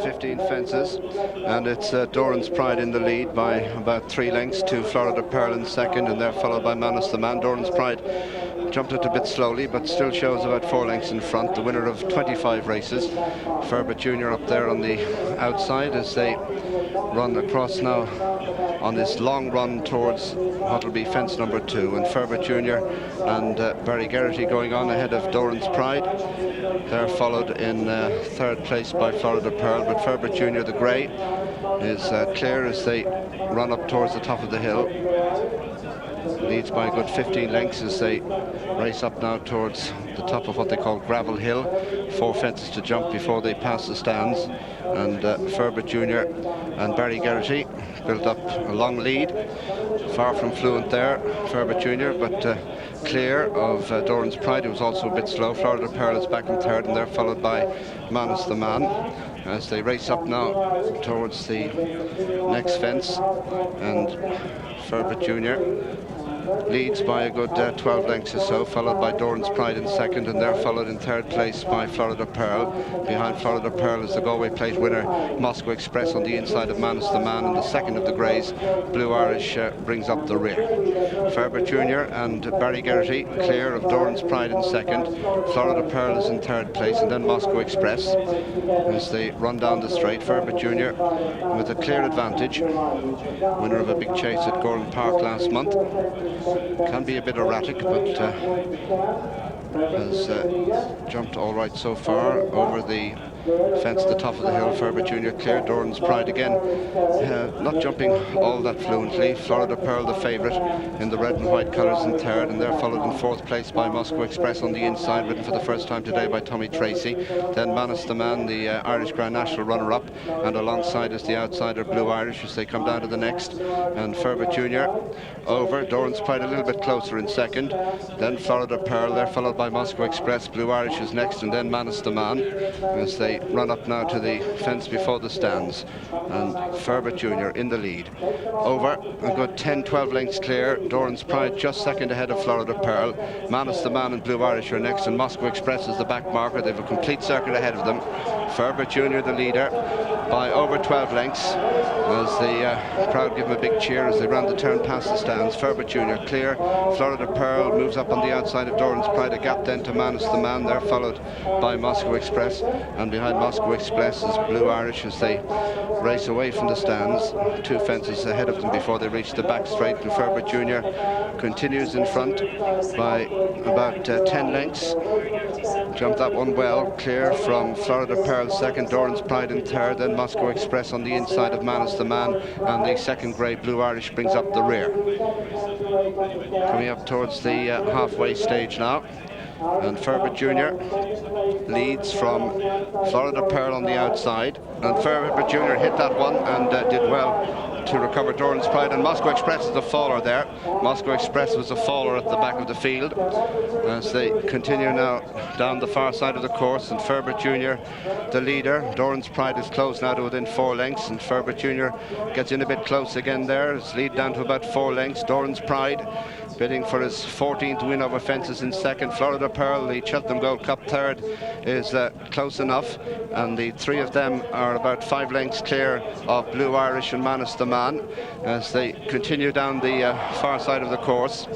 15 fences, and it's Dorans Pride in the lead by about 3 lengths to Florida Pearl in second, and they're followed by Manus the Man. Dorans Pride jumped it a bit slowly, but still shows about 4 lengths in front. The winner of 25 races, Ferbet Jr. up there on the outside as they run across now on this long run towards what will be fence number 2, and Ferbet Jr. and Barry Geraghty going on ahead of Dorans Pride. They're followed in 3rd place by Florida Pearl, but Ferbet Jr. the grey is clear as they run up towards the top of the hill. Leads by a good 15 lengths as they race up now towards the top of what they call Gravel Hill. 4 fences to jump before they pass the stands, and Ferbet Jr. and Barry Geraghty built up a long lead. Far from fluent there, Ferbet Jr., but clear of Dorans Pride, who was also a bit slow. Florida Pearl is back in 3rd, and they're followed by Manus the Man as they race up now towards the next fence, and Ferbet Jr. leads by a good 12 lengths or so, followed by Dorans Pride in 2nd, and they're followed in 3rd place by Florida Pearl. Behind Florida Pearl is the Galway Plate winner Moscow Express on the inside of Manus the Man, and the second of the greys, Blue Irish, brings up the rear. Ferbet Jr. and Barry Geraghty clear of Dorans Pride in 2nd. Florida Pearl is in 3rd place, and then Moscow Express as they run down the straight. Ferbet Jr. with a clear advantage, winner of a big chase at Gordon Park last month. Can be a bit erratic, but has jumped all right so far over the fence at the top of the hill. Ferbet Jr. clear. Dorans Pride again not jumping all that fluently. Florida Pearl the favourite in the red and white colours in 3rd, and they're followed in 4th place by Moscow Express on the inside, ridden for the first time today by Tommy Tracy. Then Manus the Man, the Irish Grand National runner-up, and alongside is the outsider Blue Irish as they come down to the next, and Ferbet Jr. over. Dorans Pride a little bit closer in 2nd, then Florida Pearl, they're followed by Moscow Express. Blue Irish is next, and then Manus the Man as they run up now to the fence before the stands, and Ferbet Jr. in the lead. Over a good 10-12 lengths clear. Dorans Pride just 2nd ahead of Florida Pearl. Manus the Man and Blue Irish are next, and Moscow Express is the back marker. They have a complete circle ahead of them. Ferbet Jr. the leader by over 12 lengths as the crowd give him a big cheer as they round the turn past the stands. Ferbet Jr. clear. Florida Pearl moves up on the outside of Dorans Pride, a gap then to Manus the Man. They're followed by Moscow Express, and behind Moscow Express is Blue Irish as they race away from the stands. 2 fences ahead of them before they reach the back straight, and Ferbet Jr. continues in front by about 10 lengths. Jumped that one well, clear from Florida Pearl 2nd, Dorans Pride in 3rd, then Moscow Express on the inside of Manus the Man, and the 2nd grey Blue Irish brings up the rear. Coming up towards the halfway stage now, and Ferbet Jr. leads from Florida Pearl on the outside, and Ferbet Jr. hit that one and did well to recover Dorans Pride, and Moscow Express is the faller there. Moscow Express was a faller at the back of the field as they continue now down the far side of the course, and Ferbet Jr. the leader. Dorans Pride is close now to within 4 lengths, and Ferbet Jr. gets in a bit close again there. His lead down to about 4 lengths. Dorans Pride bidding for his 14th win over fences in 2nd. Florida Pearl, the Cheltenham Gold Cup 3rd, is close enough, and the 3 of them are about 5 lengths clear of Blue Irish and Manus the Man as they continue down the far side of the course,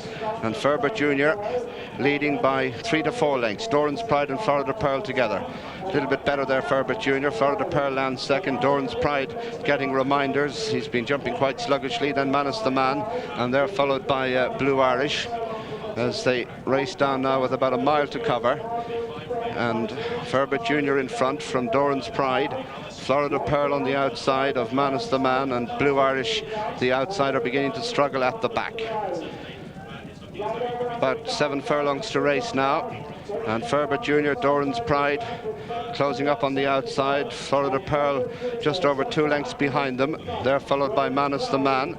and Ferbet Jr. leading by 3 to 4 lengths. Dorans Pride and Florida Pearl together. A little bit better there, Ferbet Jr. Florida Pearl lands 2nd. Dorans Pride getting reminders. He's been jumping quite sluggishly. Then Manus the Man, and they're followed by Blue Irish as they race down now with about a mile to cover. And Ferbet Jr. in front from Dorans Pride. Florida Pearl on the outside of Manus the Man, and Blue Irish, the outsider, beginning to struggle at the back. About 7 furlongs to race now, and Ferbet Jr., Dorans Pride closing up on the outside. Florida Pearl just over 2 lengths behind them. They're followed by Manus the Man.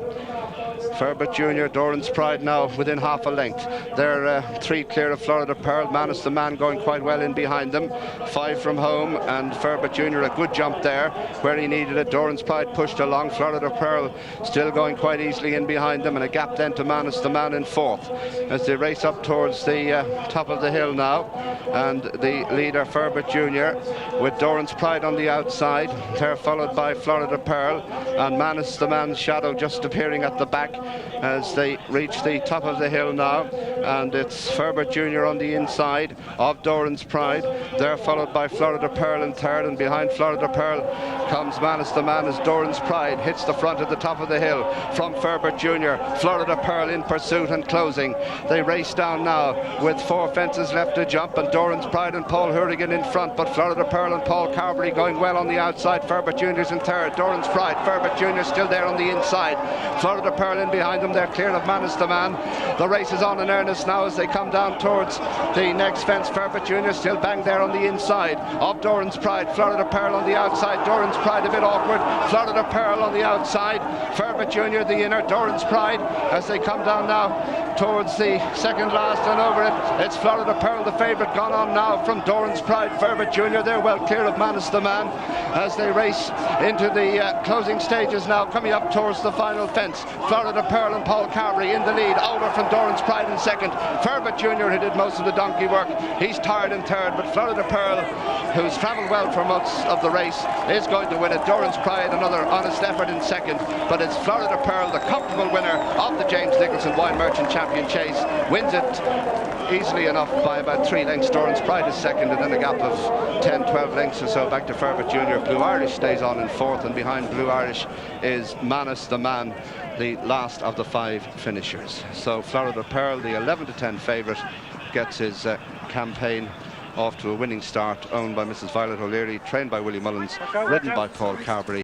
Ferbet Junior, Dorans Pride now within half a length. They're 3 clear of Florida Pearl. Manus the Man going quite well in behind them. 5 from home, and Ferbet Junior a good jump there where he needed it. Dorans Pride pushed along. Florida Pearl still going quite easily in behind them, and a gap then to Manus the Man in 4th as they race up towards the top of the hill now. And the leader Ferbet Junior with Dorans Pride on the outside. They're followed by Florida Pearl and Manus the Man's shadow just appearing at the back as they reach the top of the hill now. And it's Ferbet Junior on the inside of Dorans Pride. They're followed by Florida Pearl in 3rd, and behind Florida Pearl comes Manus the Man as Dorans Pride hits the front at the top of the hill from Ferbet Junior. Florida Pearl in pursuit and closing. They race down now with 4 fences left to jump, and Dorans Pride and Paul Hourigan in front, but Florida Pearl and Paul Carberry going well on the outside. Ferbet Junior's in 3rd. Dorans Pride, Ferbet Junior still there on the inside. Florida Pearl in behind them. They're clear of Manus the Man. The race is on in earnest now as they come down towards the next fence. Ferbet Junior still bang there on the inside of Dorans Pride. Florida Pearl on the outside. Dorans Pride a bit awkward. Florida Pearl on the outside. Ferbet Junior the inner. Dorans Pride as they come down now towards the second last and over it. It's Florida Pearl, the favourite, gone on now from Dorans Pride. Ferbet Junior, they're well clear of Manus the Man as they race into the closing stages now, coming up towards the final fence. Florida Pearl and Paul Carberry in the lead, over from Dorans Pride in 2nd. Ferbet Junior, who did most of the donkey work, he's tired in 3rd, but Florida Pearl, who's travelled well for most of the race, is going to win it. Dorans Pride, another honest effort in 2nd, but it's Florida Pearl, the comfortable winner of the James Nicholson Wine Merchant Champion Chase, wins it easily enough by about 3 lengths. Dorans Pride is 2nd, and then a gap of 10-12 lengths or so back to Ferbet Junior. Blue Irish stays on in 4th, and behind Blue Irish is Manus the Man, the last of the 5 finishers. So Florida Pearl, the 11-10 favourite, gets his campaign off to a winning start, owned by Mrs. Violet O'Leary, trained by W.P.Mullins, ridden by Paul Carberry.